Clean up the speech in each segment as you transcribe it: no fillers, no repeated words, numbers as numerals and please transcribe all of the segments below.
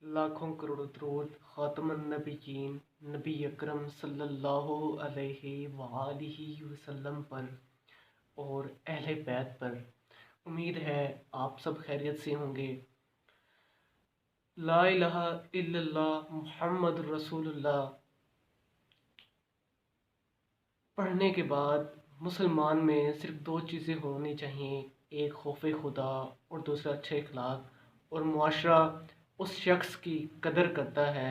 लाखों करोड़ों दरूद ख़ातमुन नबिय्यीन नबी अकरम सल्लल्लाहु अलैहि वआलिहि वसल्लम पर और अहले बैत पर। उम्मीद है आप सब खैरियत से होंगे। ला इलाहा इल्लल्लाह मुहम्मद रसूलुल्लाह पढ़ने के बाद मुसलमान में सिर्फ दो चीज़ें होनी चाहिए, एक खौफ खुदा और दूसरा अच्छे अखलाक। और मुआशरा उस शख्स की कदर करता है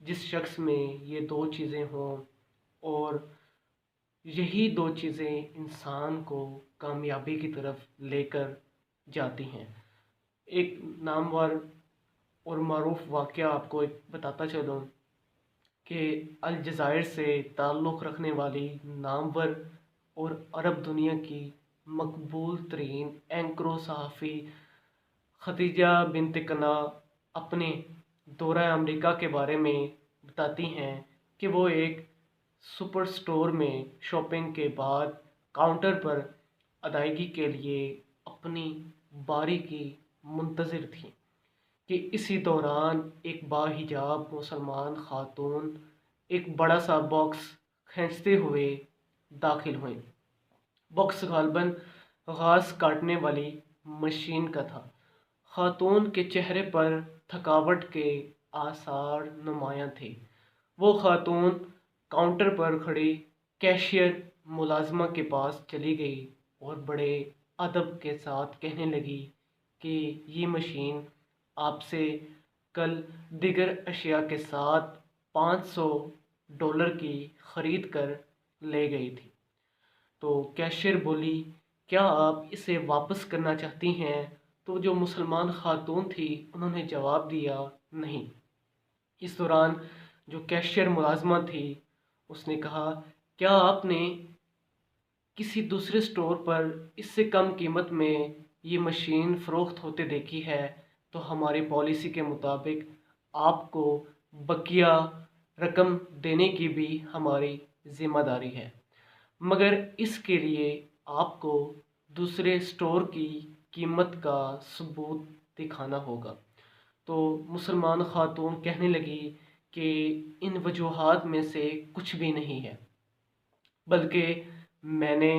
जिस शख्स में ये दो चीज़ें हों, और यही दो चीज़ें इंसान को कामयाबी की तरफ लेकर जाती हैं। एक नामवर और मारूफ वाक़या आपको एक बताता चलूँ कि अलजायर से ताल्लुक़ रखने वाली नामवर और अरब दुनिया की मकबूल तरीन एंकरो सहाफ़ी खदीजा बिनत कना अपने दौरा अमेरिका के बारे में बताती हैं कि वो एक सुपर स्टोर में शॉपिंग के बाद काउंटर पर अदायगी के लिए अपनी बारी की मुंतज़िर थी कि इसी दौरान एक बाहिजाब मुसलमान खातून एक बड़ा सा बॉक्स खींचते हुए दाखिल हुई। बॉक्स गालबन घास काटने वाली मशीन का था। खातून के चेहरे पर थकावट के आसार नुमायां थे। वो खातून काउंटर पर खड़ी कैशियर मुलाजमा के पास चली गई और बड़े अदब के साथ कहने लगी कि ये मशीन आपसे कल दिगर अशिया के साथ $500 की ख़रीद कर ले गई थी। तो कैशियर बोली, क्या आप इसे वापस करना चाहती हैं? तो जो मुसलमान खातून थी उन्होंने जवाब दिया, नहीं। इस दौरान जो कैशियर मुलाजमा थी उसने कहा, क्या आपने किसी दूसरे स्टोर पर इससे कम कीमत में ये मशीन फ़रोख्त होते देखी है? तो हमारी पॉलिसी के मुताबिक आपको बकिया रकम देने की भी हमारी ज़िम्मेदारी है, मगर इसके लिए आपको दूसरे स्टोर की कीमत का सबूत दिखाना होगा। तो मुसलमान खातून कहने लगी कि इन वजूहात में से कुछ भी नहीं है, बल्कि मैंने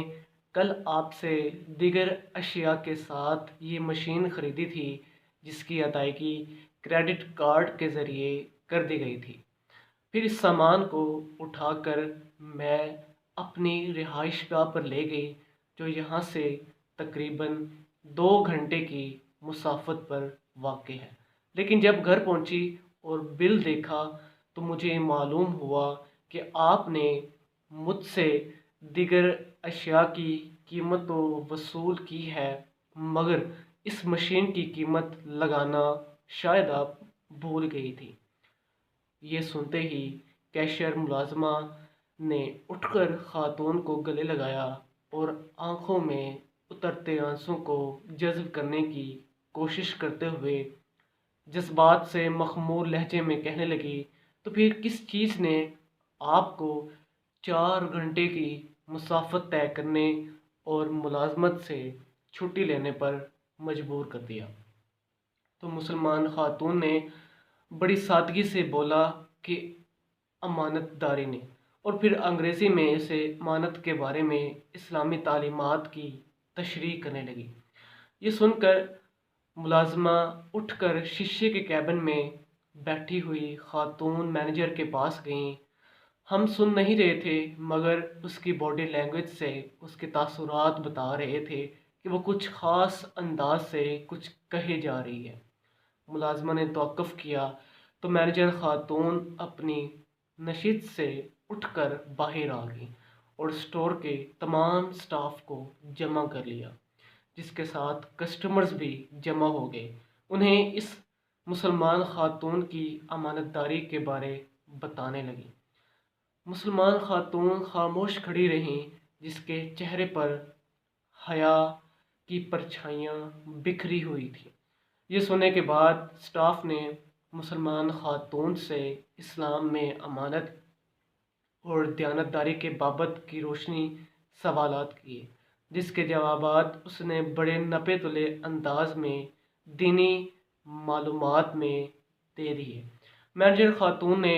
कल आपसे दिगर अशिया के साथ ये मशीन ख़रीदी थी जिसकी अदायगी क्रेडिट कार्ड के ज़रिए कर दी गई थी। फिर इस सामान को उठाकर मैं अपनी रिहाइशगाह पर ले गई, जो यहाँ से तकरीबन 2 घंटे की मुसाफत पर वाक़ है। लेकिन जब घर पहुँची और बिल देखा तो मुझे मालूम हुआ कि आपने मुझसे दिगर अशिया की कीमत तो वसूल की है, मगर इस मशीन की कीमत लगाना शायद आप भूल गई थी। ये सुनते ही कैशियर मुलाजमा ने उठकर खातून को गले लगाया और आंखों में उतरते आंसू को जज़्ब करने की कोशिश करते हुए जज्बात से मखमूर लहजे में कहने लगी, तो फिर किस चीज़ ने आपको 4 घंटे की मुसाफत तय करने और मुलाजमत से छुट्टी लेने पर मजबूर कर दिया? तो मुसलमान खातून ने बड़ी सादगी से बोला कि अमानतदारी ने, और फिर अंग्रेज़ी में इसे अमानत के बारे में इस्लामी तालीमात की तशरीह करने लगी। ये सुनकर मुलाजमा उठकर शीशे के कैबिन में बैठी हुई खातून मैनेजर के पास गईं। हम सुन नहीं रहे थे, मगर उसकी बॉडी लैंग्वेज से उसके तासुरात बता रहे थे कि वो कुछ ख़ास अंदाज से कुछ कहे जा रही है। मुलाजमा ने तवक्कुफ़ किया तो मैनेजर खातून अपनी नशिस्त से उठकर बाहर आ गई और स्टोर के तमाम स्टाफ को जमा कर लिया, जिसके साथ कस्टमर्स भी जमा हो गए। उन्हें इस मुसलमान खातून की अमानतदारी के बारे बताने लगी। मुसलमान खातून खामोश खड़ी रहीं, जिसके चेहरे पर हया की परछाइयाँ बिखरी हुई थी। ये सुनने के बाद स्टाफ ने मुसलमान खातून से इस्लाम में अमानत और दयानतदारी के बाबत की रोशनी सवालात किए, जिसके जवाबात उसने बड़े नपे तुले अंदाज में दीनी मालूमात में دے دیے۔ مینیجر خاتون نے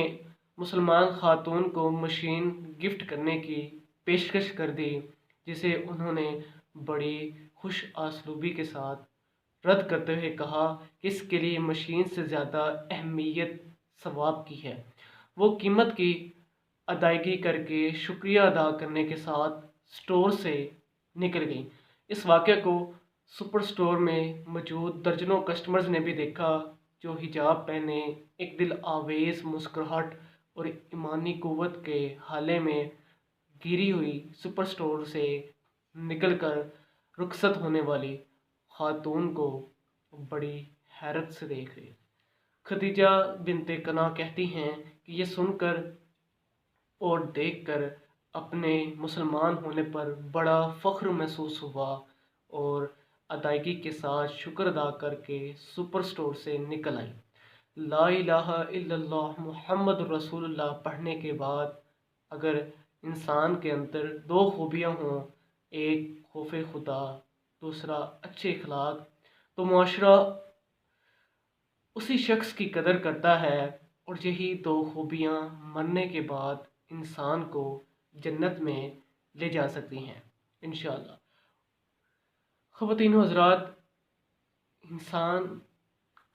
مسلمان خاتون کو مشین گفٹ کرنے کی پیشکش کر دی، جسے انہوں نے بڑی خوش اسلوبی کے ساتھ رد کرتے ہوئے کہا کہ اس کے لیے مشین سے زیادہ اہمیت ثواب کی ہے۔ وہ قیمت کی ادائیگی کر کے شکریہ ادا کرنے کے ساتھ اسٹور سے نکل گئیں۔ اس واقعہ کو سپر اسٹور میں موجود درجنوں کسٹمرز نے بھی دیکھا، جو حجاب پہنے ایک دل آویز مسکراہٹ اور ایمانی قوت کے حالے میں گری ہوئی سپر اسٹور سے نکل کر رخصت ہونے والی خاتون کو بڑی حیرت سے دیکھ رہے۔ خدیجہ بنت کنا کہتی ہیں کہ یہ سن کر اور دیکھ کر اپنے مسلمان ہونے پر بڑا فخر محسوس ہوا، اور ادائیگی کے ساتھ شکر ادا کر کے سپر اسٹور سے نکل آئیں۔ لا الہ الا اللہ محمد رسول اللہ پڑھنے کے بعد اگر انسان کے اندر دو خوبیاں ہوں، ایک خوف خدا، دوسرا اچھے اخلاق، تو معاشرہ اسی شخص کی قدر کرتا ہے، اور یہی دو خوبیاں مرنے کے بعد انسان کو جنت میں لے جا سکتی ہیں انشاءاللہ۔ خواتین و حضرات، انسان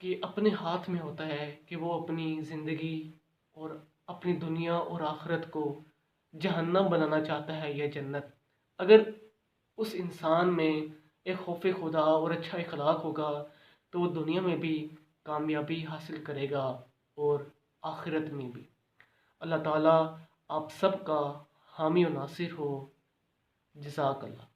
کے اپنے ہاتھ میں ہوتا ہے کہ وہ اپنی زندگی اور اپنی دنیا اور آخرت کو جہنم بنانا چاہتا ہے یا جنت۔ اگر اس انسان میں ایک خوف خدا اور اچھا اخلاق ہوگا تو وہ دنیا میں بھی کامیابی حاصل کرے گا اور آخرت میں بھی۔ اللہ تعالیٰ آپ سب کا حامی و ناصر ہو۔ جزاک اللہ۔